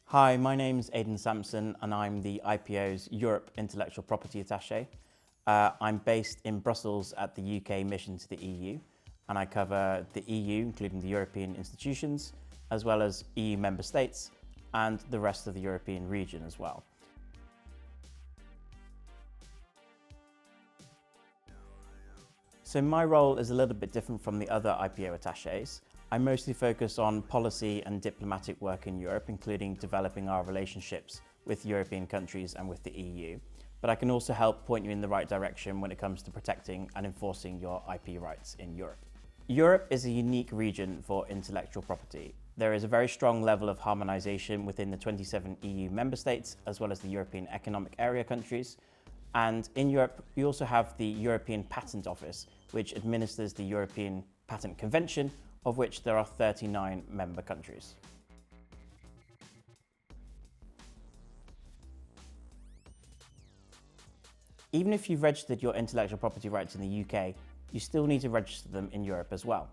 Hi, my name's Adin Samson and I'm the IPO's Europe Intellectual Property Attaché. I'm based in Brussels at the UK mission to the EU, and I cover the EU, including the European institutions, as well as EU member states and the rest of the European region as well. So my role is a little bit different from the other IPO attachés. I mostly focus on policy and diplomatic work in Europe, including developing our relationships with European countries and with the EU. But I can also help point you in the right direction when it comes to protecting and enforcing your IP rights in Europe. Europe is a unique region for intellectual property. There is a very strong level of harmonisation within the 27 EU member states, as well as the European Economic Area countries. And in Europe, we also have the European Patent Office, which administers the European Patent Convention, of which there are 39 member countries. Even if you've registered your intellectual property rights in the UK, you still need to register them in Europe as well.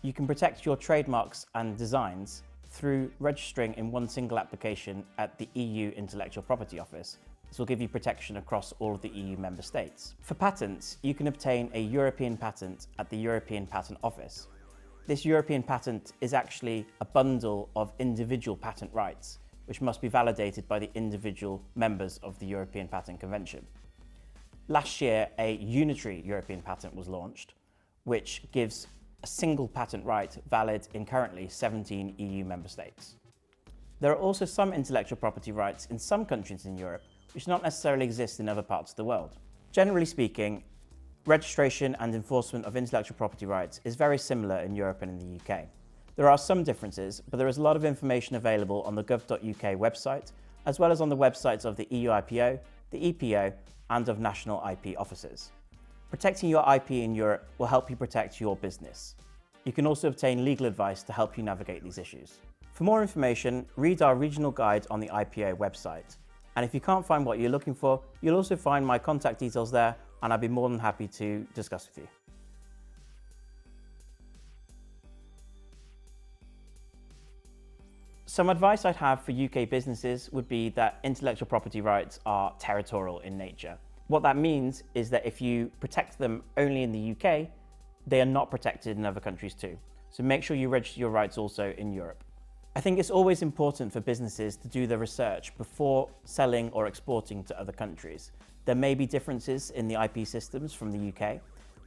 You can protect your trademarks and designs through registering in one single application at the EU Intellectual Property Office. This will give you protection across all of the EU member states. For patents, you can obtain a European patent at the European Patent Office. This European patent is actually a bundle of individual patent rights, which must be validated by the individual members of the European Patent Convention. Last year, a unitary European patent was launched, which gives a single patent right valid in currently 17 EU member states. There are also some intellectual property rights in some countries in Europe which do not necessarily exist in other parts of the world. Generally speaking, registration and enforcement of intellectual property rights is very similar in Europe and in the UK. There are some differences, but there is a lot of information available on the gov.uk website, as well as on the websites of the EU IPO, the EPO, and of national IP offices. Protecting your IP in Europe will help you protect your business. You can also obtain legal advice to help you navigate these issues. For more information, read our regional guide on the IPO website. And if you can't find what you're looking for, you'll also find my contact details there, and I'd be more than happy to discuss with you. Some advice I'd have for UK businesses would be that intellectual property rights are territorial in nature. What that means is that if you protect them only in the UK, they are not protected in other countries too. So make sure you register your rights also in Europe. I think it's always important for businesses to do the research before selling or exporting to other countries. There may be differences in the IP systems from the UK,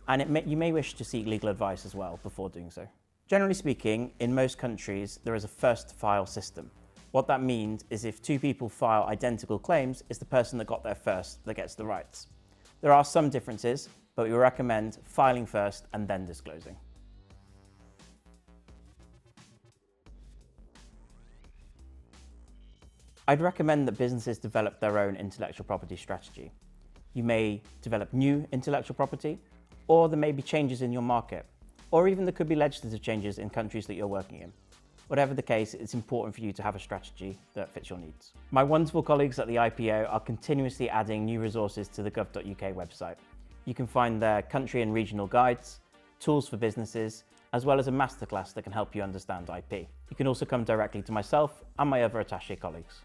and you may wish to seek legal advice as well before doing so. Generally speaking, in most countries, there is a first file system. What that means is if two people file identical claims, it's the person that got there first that gets the rights. There are some differences, but we recommend filing first and then disclosing. I'd recommend that businesses develop their own intellectual property strategy. You may develop new intellectual property, or there may be changes in your market, or even there could be legislative changes in countries that you're working in. Whatever the case, it's important for you to have a strategy that fits your needs. My wonderful colleagues at the IPO are continuously adding new resources to the gov.uk website. You can find their country and regional guides, tools for businesses, as well as a masterclass that can help you understand IP. You can also come directly to myself and my other attaché colleagues.